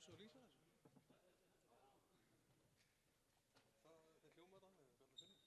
svo lýsa þessu. Þeir hljóma þetta með hvernig finnir.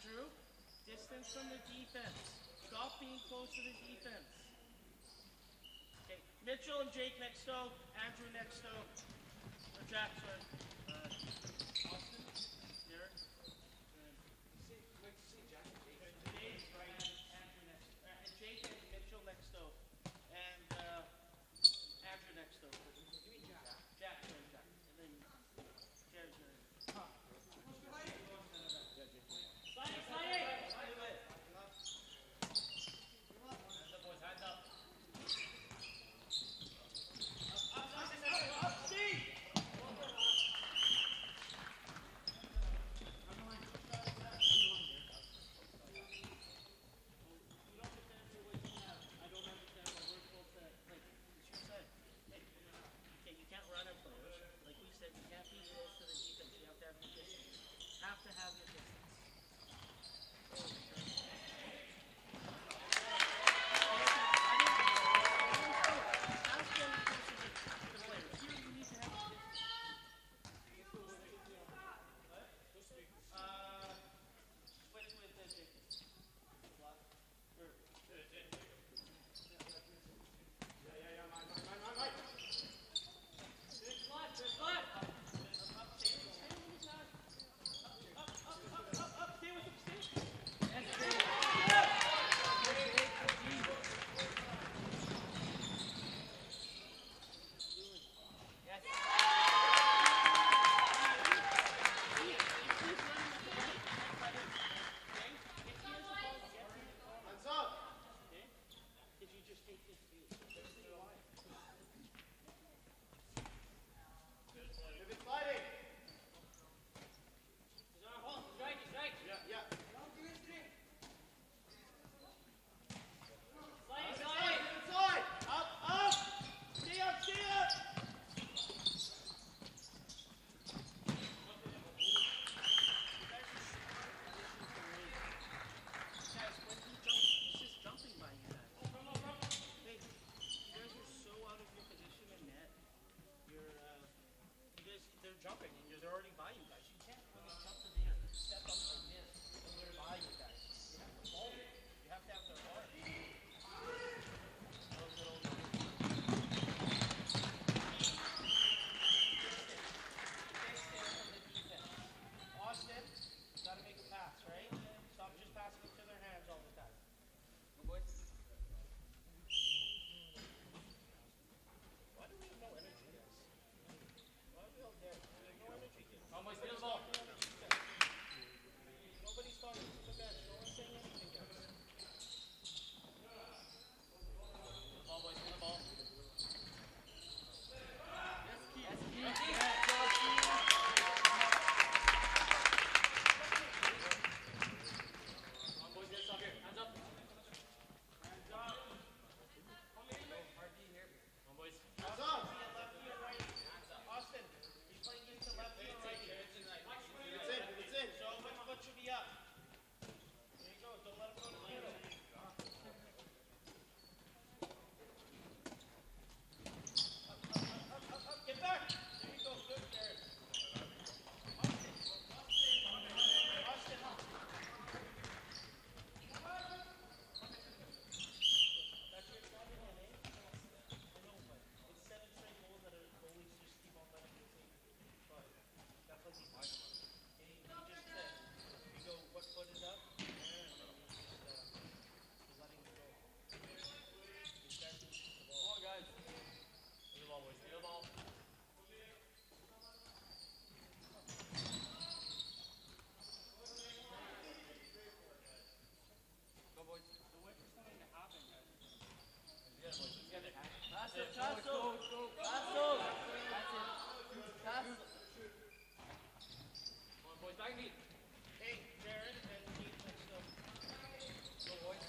Andrew, distance from the defense. Stop being close to the defense. Okay, Mitchell and Jake next to Andrew next to or Jack, sorry. Austin, Derek. Jake, right, Andrew next. Jake and Mitchell next to, and Andrew next to. Jack, sorry, Jack. And then Jared's your. Have to have your distance. Jumping and they're already by you guys. You can't really jump to there, step up like this, and they're by you guys. You have to follow them. You have to have their heart. Austin, you gotta make a pass, right? Stop just passing it to their hands all the time. Go boys. Why do we have no energy, guys? Why are we all dead? Boys, steal the ball. Nobody's talking to the bench. No one's saying anything, guys. Ball, boys, steal the ball. Yes, key. Come on, boys, get us up here. Hands up. Hands up. RD here. Come on, boys. Hands up. Lefty and right. Austin, he's playing into lefty and right. It's in. So which foot should be up? There you go. Don't let him go to the middle. Up. Get back. There you go. Good, Jared. Austin. That's your shot in, eh? I know, but it's 7 straight goals that are goalies just keep on letting you take. But definitely fine. You go, what foot is up? There, and then you just letting it go. Come on, guys. Steal the ball, boys. Steal the ball. Go, boys. So what's going to happen, guys? Yeah, boys. Together. Tasso. Tasso. That's it. Tasso. Come on, boys. Back me. Hey, Jared and Keith next up. Go, boys.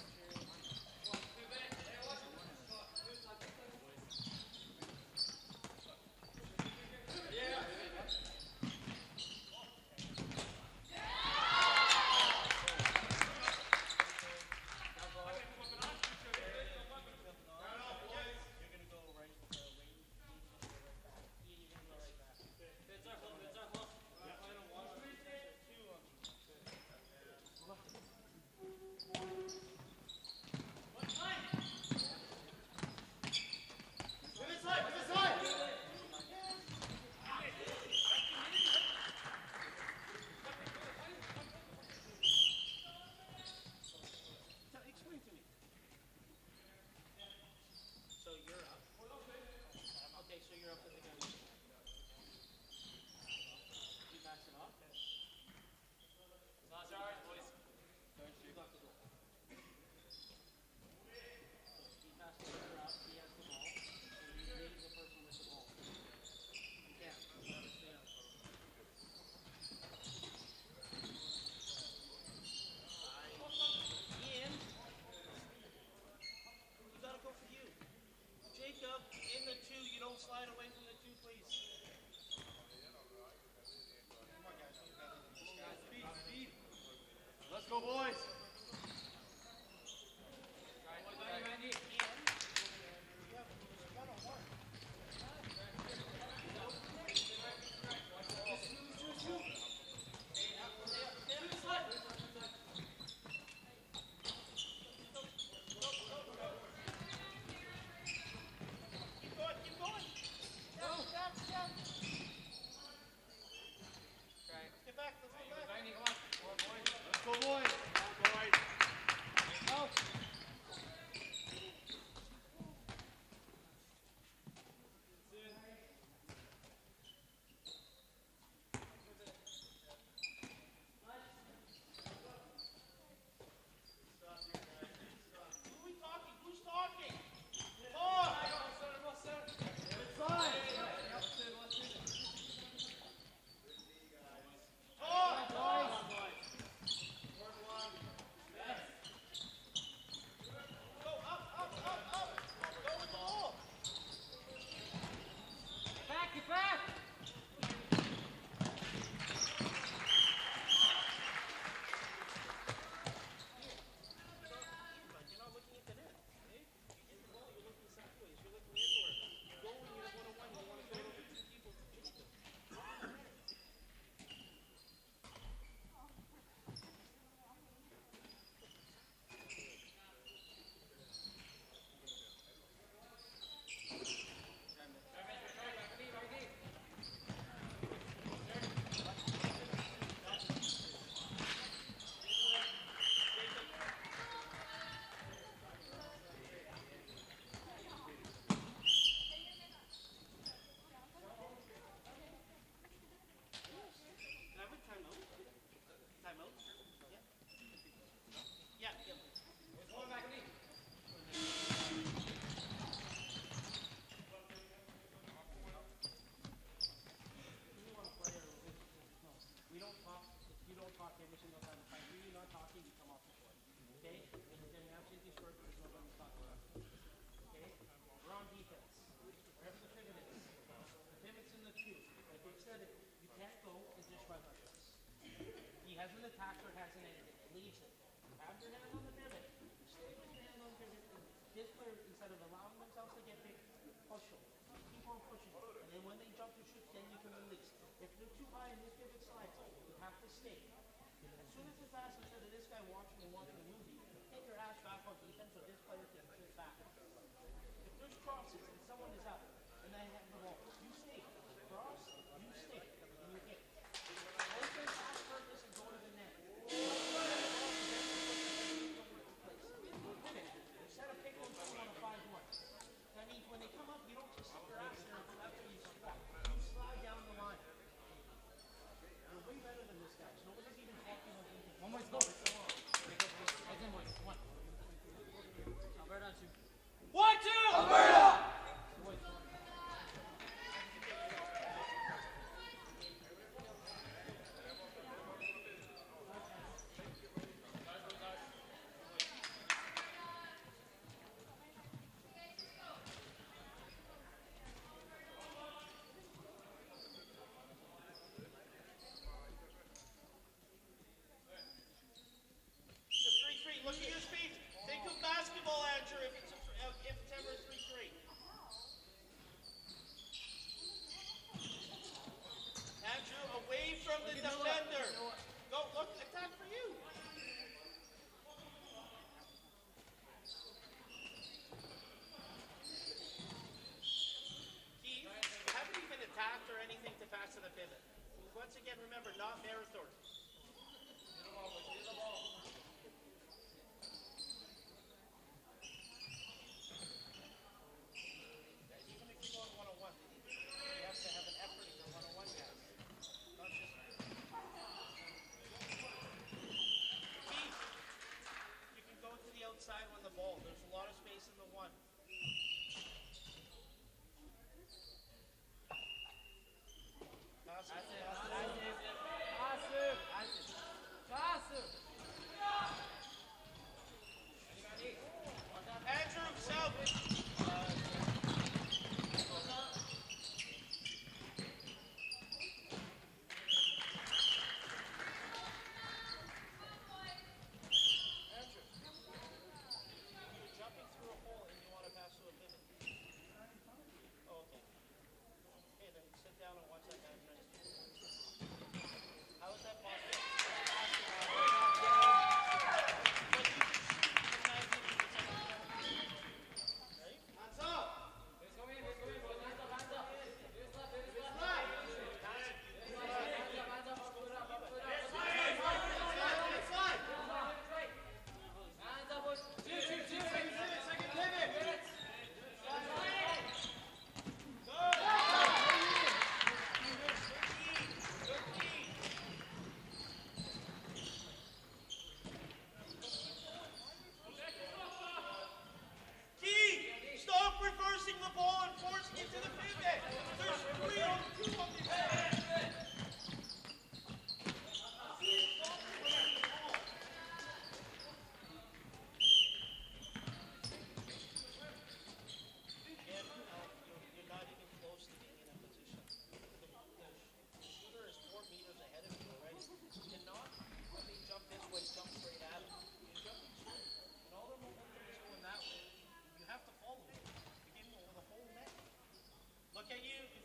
Yeah. You're gonna go right back. Good circle. Final one. 2 on slide away from the two, please. Let's go, boys. Keep going, keep going. Step. Get back, let's get back. Let's go, boys. Who are we talking? Who's talking? Talk! Go up. Go with the ball. Get back. But you're not looking at the net. Okay? You get the ball, you're looking sideways. You're looking inward. You go when you're one-on-one. You want to throw it over two people to chase them. Can I have a timeout? Timeout? Yeah. We don't talk, if you don't talk every single time, if I hear you not talking, you come off the court. Okay? And then absolutely short, there's nobody talking about it. Okay? We're on defense. Wherever the pivot is. The pivot's in the two. Like I said, you can't go and just run like this. He hasn't attacked or hasn't anything. Leaves it. Have your hand on the pivot. Stay with your hand on the pivot. His player, instead of allowing themselves to get picked, push them. Keep on pushing. And then when they jump to shoot, then you can release. If they're too high and this pivot slides, you have to stay. As soon as the pass, instead of this guy watching and movie, take your ass back on defense so this player can shoot back. If there's crosses and someone is out and they have the ball, you stay. Cross, you stay. And you hit. Don't just pass purpose and go to the net. Instead of picking them on a 5-1. That means when they come up, you don't just sit your ass there until after you squat. You slide down the line. You're way better than this guy. Nobody's even talking about anything. One more, let's go. One. Alberta on 2. 1, 2! Alberta! The 3-3. Look at your speed. Think of basketball, Andrew, if it's ever 3-3. Andrew, away from the defender. Go, look, attack for you. Keith, you haven't even attacked or anything to pass to the pivot. Once again, remember, not marathon. Even if you're going one-on-one, you have to have an effort in your one-on-one guys. Not just... Keith, you can go to the outside on the ball. There's a lot of space in the one. Pass it. You're not even close to being in a position. The shooter is 4 meters ahead of you already. You cannot, jump this way, jump straight at him. You're jumping straight. And all their momentum is going that way. You have to follow them. You're getting over the whole net. Look at you.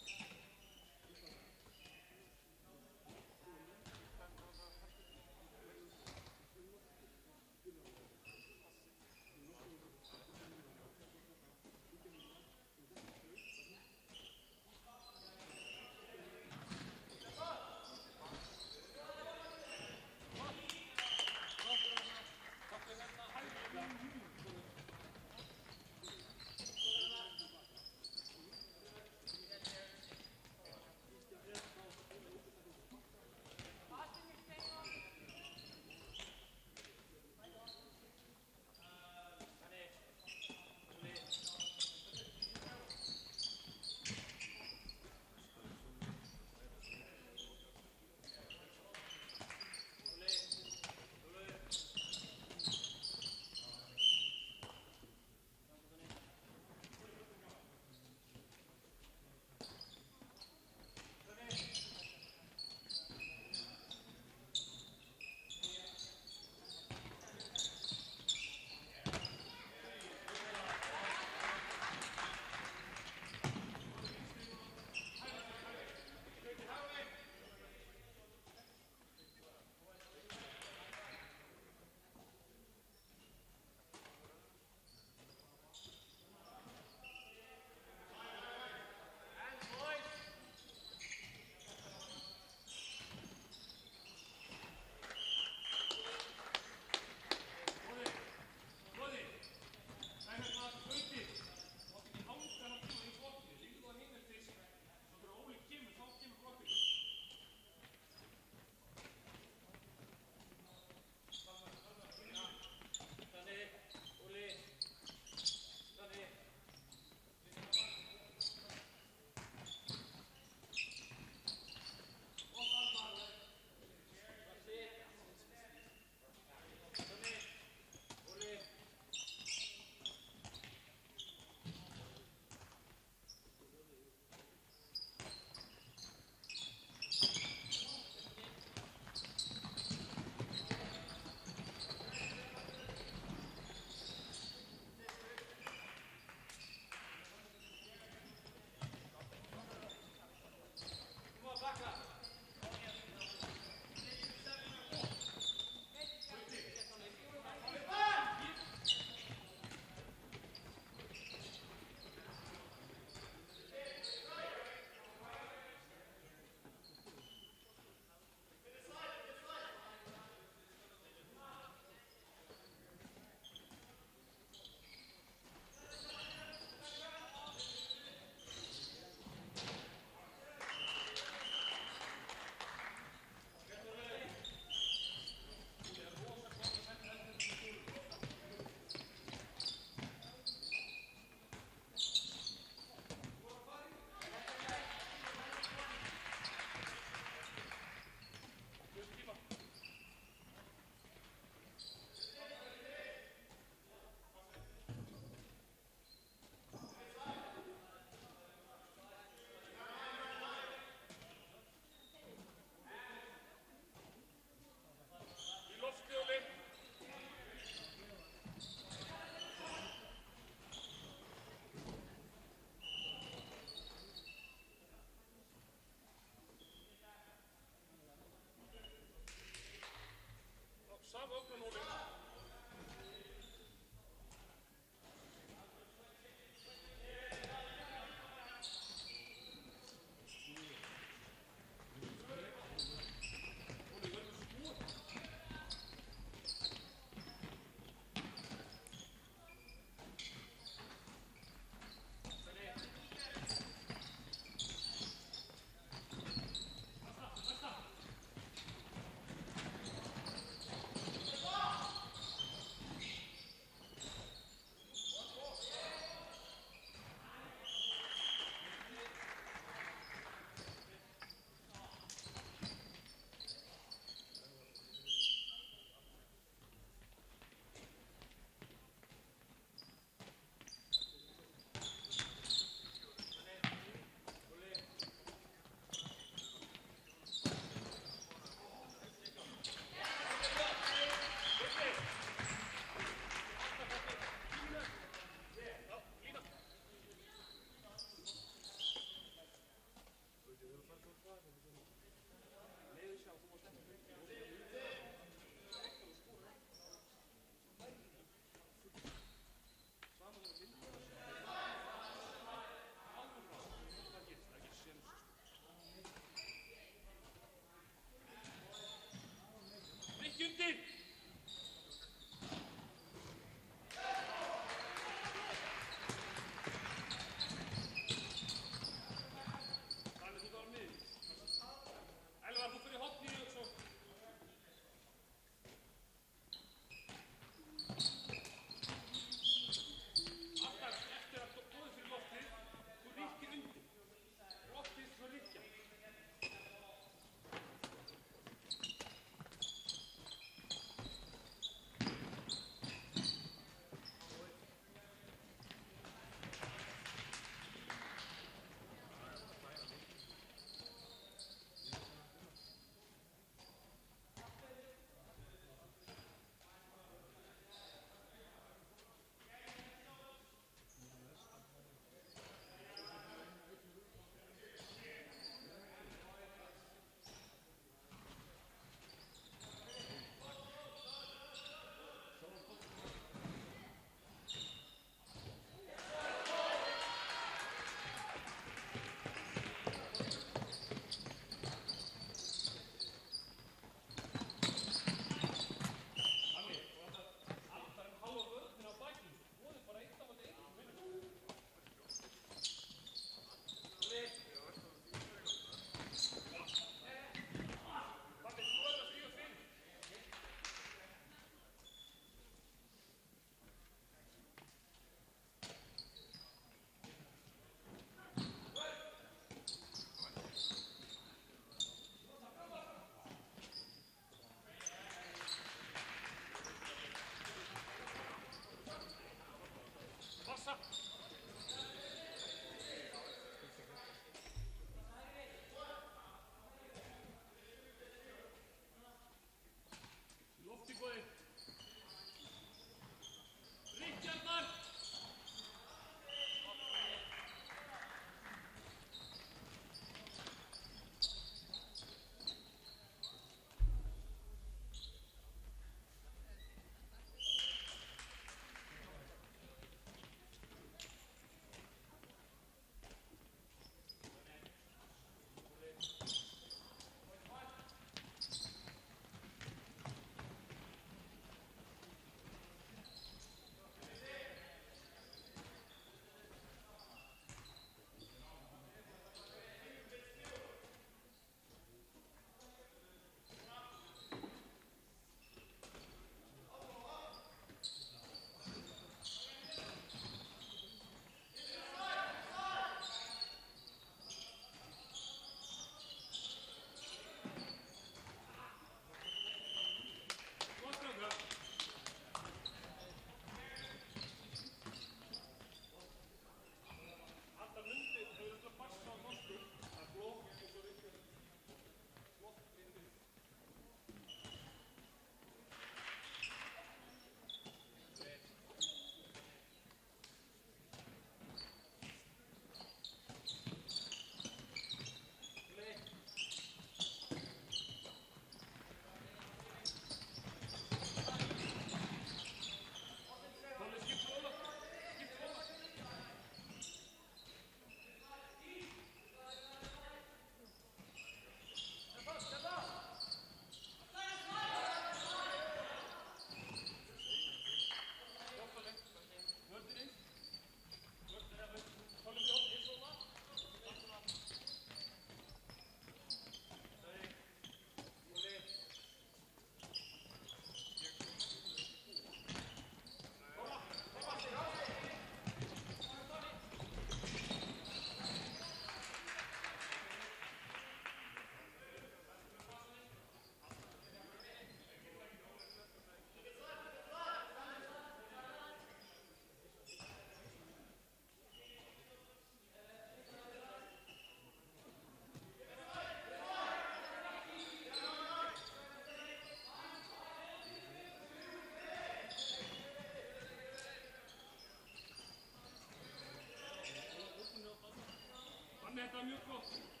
on neutral.